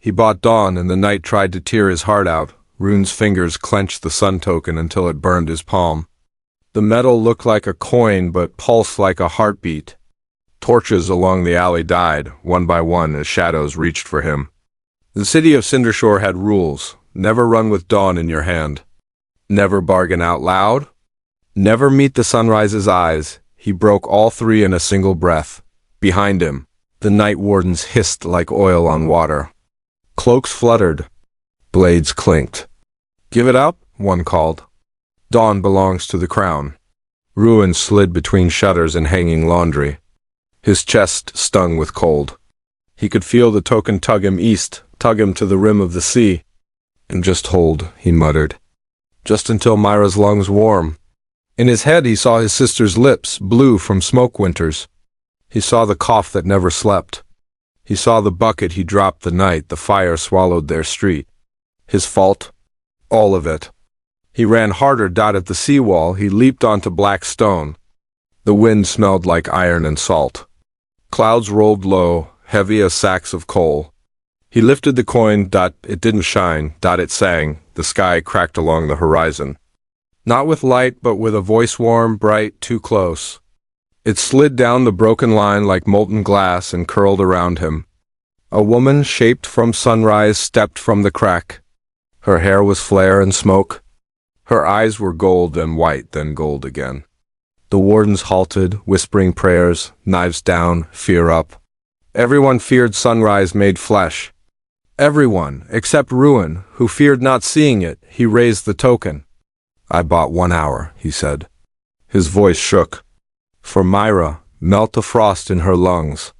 He bought dawn, and the knight tried to tear his heart out. Rune's fingers clenched the sun token until it burned his palm. The metal looked like a coin, but pulsed like a heartbeat. Torches along the alley died, one by one, as shadows reached for him. The city of Cindershore had rules. Never run with dawn in your hand. Never bargain out loud. Never meet the sunrise's eyes. He broke all three in a single breath. Behind him, the night wardens hissed like oil on water. Cloaks fluttered. Blades clinked. "Give it up," one called. "Dawn belongs to the crown." Ruin slid between shutters and hanging laundry. His chest stung with cold. He could feel the token tug him east, tug him to the rim of the sea. "And just hold," he muttered. "Just until Myra's lungs warm." In his head he saw his sister's lips, blue from smoke winters. He saw the cough that never slept. He saw the bucket he dropped the night the fire swallowed their street. His fault? All of it. He ran harder. At the seawall, he leaped onto black stone. The wind smelled like iron and salt. Clouds rolled low, heavy as sacks of coal. He lifted the coin. It didn't shine. It sang. The sky cracked along the horizon. Not with light, but with a voice warm, bright, too close. It slid down the broken line like molten glass and curled around him. A woman shaped from sunrise stepped from the crack. Her hair was flare and smoke. Her eyes were gold, then white, then gold again. The wardens halted, whispering prayers, knives down, fear up. Everyone feared sunrise made flesh. Everyone, except Ruin, who feared not seeing it. He raised the token. "I bought 1 hour," he said. His voice shook. "For Myra, melt the frost in her lungs.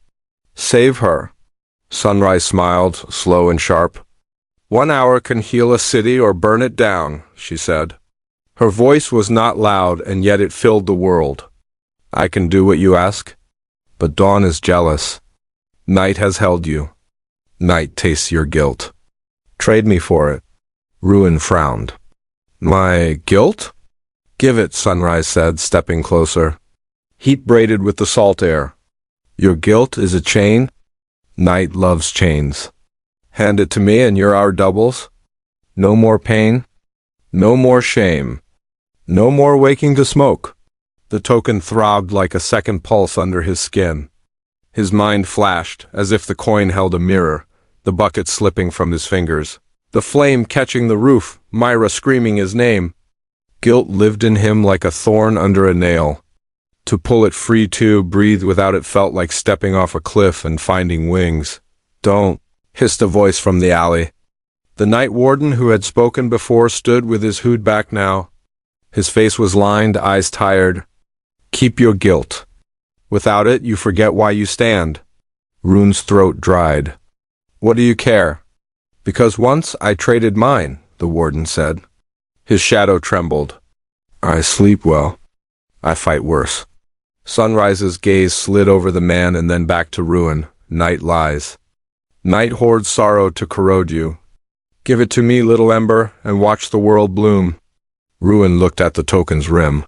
Save her." Sunrise smiled, slow and sharp. 1 hour can heal a city or burn it down," she said. Her voice was not loud, and yet it filled the world. "I can do what you ask, but dawn is jealous. Night has held you. Night tastes your guilt. Trade me for it." Ruin frowned. "My guilt?" "Give it," Sunrise said, stepping closer. Heat braided with the salt air. "Your guilt is a chain? Night loves chains. Hand it to me and you're our doubles. No more pain. No more shame. No more waking to smoke." The token throbbed like a second pulse under his skin. His mind flashed, as if the coin held a mirror, the bucket slipping from his fingers. The flame catching the roof, Myra screaming his name. Guilt lived in him like a thorn under a nail. To pull it free to breathe without it felt like stepping off a cliff and finding wings. "Don't," hissed a voice from the alley. The night warden who had spoken before stood with his hood back now. His face was lined, eyes tired. "Keep your guilt. Without it, you forget why you stand." Rune's throat dried. "What do you care?" "Because once I traded mine," the warden said. His shadow trembled. "I sleep well. I fight worse." Sunrise's gaze slid over the man and then back to Ruin. "Night lies. Night hoards sorrow to corrode you. Give it to me, little ember, and watch the world bloom." Ruin looked at the token's rim.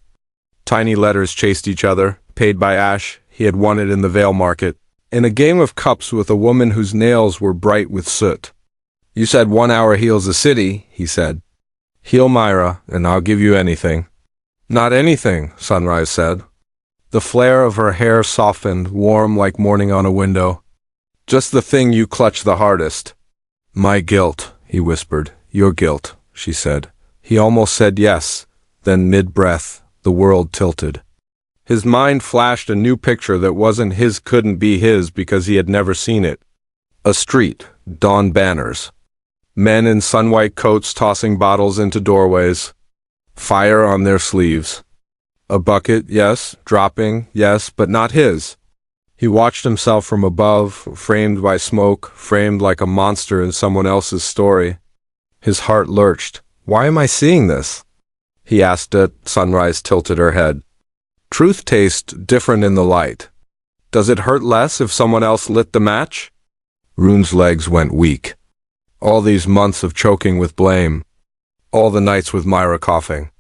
Tiny letters chased each other, paid by ash. He had won it in the Vale Market, in a game of cups with a woman whose nails were bright with soot. "You said 1 hour heals a city," he said. "Heal Myra, and I'll give you anything." "Not anything," Sunrise said. The flare of her hair softened, warm like morning on a window. "Just the thing you clutch the hardest." "My guilt," he whispered. "Your guilt," she said. He almost said yes. Then mid-breath, the world tilted. His mind flashed a new picture that wasn't his, couldn't be his because he had never seen it. A street, dawn banners. Men in sun-white coats tossing bottles into doorways. Fire on their sleeves. A bucket, yes, dropping, yes, but not his. He watched himself from above, framed by smoke, framed like a monster in someone else's story. His heart lurched. "Why am I seeing this?" He asked it. Sunrise tilted her head. "Truth tastes different in the light. Does it hurt less if someone else lit the match?" Rune's legs went weak. All these months of choking with blame. All the nights with Myra coughing.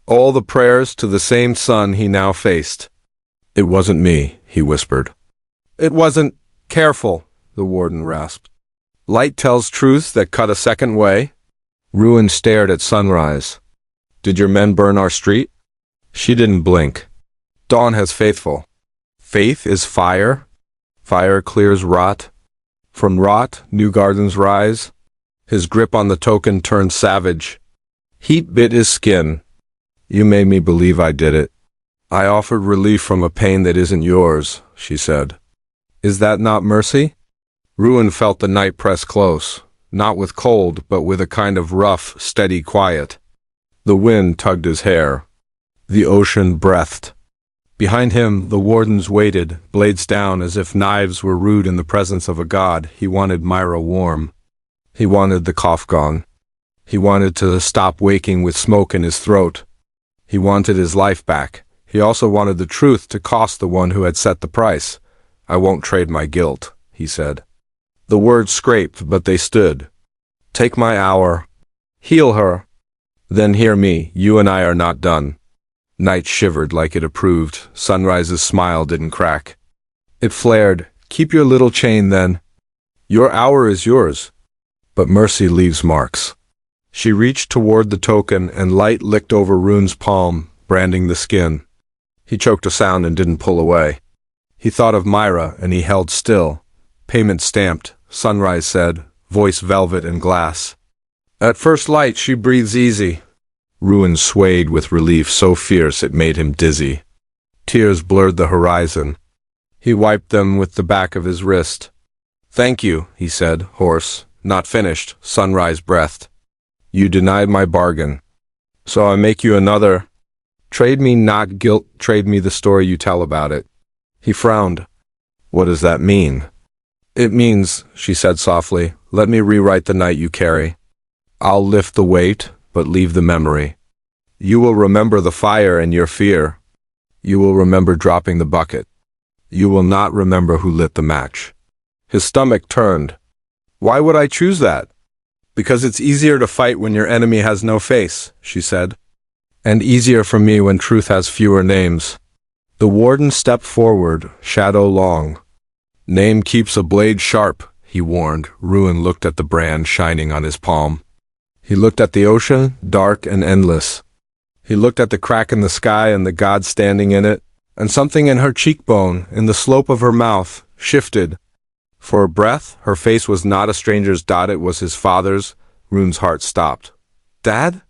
All the prayers to the same sun he now faced. "It wasn't me," he whispered. "It wasn't careful," the warden rasped. Light tells truths that cut a second way? Ruin stared at Sunrise. Did your men burn our street? She didn't blink. Dawn has faithful. Faith is fire. Fire clears rot. From rot, new gardens rise. His grip on the token turned savage. Heat bit his skin. You made me believe I did it. I offered relief from a pain that isn't yours, she said. Is that not mercy? Ruin felt the night press close, not with cold, but with a kind of rough, steady quiet. The wind tugged his hair. The ocean breathed. Behind him, the wardens waited, blades down as if knives were rude in the presence of a god. He wanted Myra warm. He wanted the cough gone. He wanted to stop waking with smoke in his throat. He wanted his life back. He also wanted the truth to cost the one who had set the price. I won't trade my guilt, he said. The words scraped, but they stood. Take my hour. Heal her. Then hear me, you and I are not done. Night shivered like it approved. Sunrise's smile didn't crack. It flared. Keep your little chain then. Your hour is yours. But mercy leaves marks. She reached toward the token and light licked over Rune's palm, branding the skin. He choked a sound and didn't pull away. He thought of Myra and he held still. Payment stamped, Sunrise said, voice velvet and glass. At first light she breathes easy. Ruin swayed with relief so fierce it made him dizzy. Tears blurred the horizon. He wiped them with the back of his wrist. Thank you, he said, hoarse. Not finished, Sunrise breathed. You denied my bargain. So I make you another. Trade me not guilt, trade me the story you tell about it. He frowned. What does that mean? It means, she said softly, let me rewrite the night you carry. I'll lift the weight, but leave the memory. You will remember the fire and your fear. You will remember dropping the bucket. You will not remember who lit the match. His stomach turned. Why would I choose that? Because it's easier to fight when your enemy has no face, she said. And easier for me when truth has fewer names. The warden stepped forward, shadow long. Name keeps a blade sharp, he warned. Ruin looked at the brand shining on his palm. He looked at the ocean, dark and endless. He looked at the crack in the sky and the god standing in it, and something in her cheekbone, in the slope of her mouth, shifted. For a breath, her face was not a stranger's dot, it was his father's. Rune's heart stopped. Dad?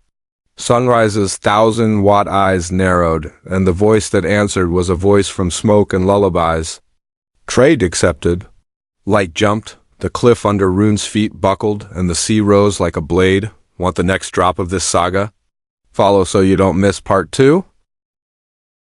Sunrise's 1,000-watt eyes narrowed, and the voice that answered was a voice from smoke and lullabies. Trade accepted. Light jumped, the cliff under Rune's feet buckled, and the sea rose like a blade. Want the next drop of this saga? Follow so you don't miss part 2?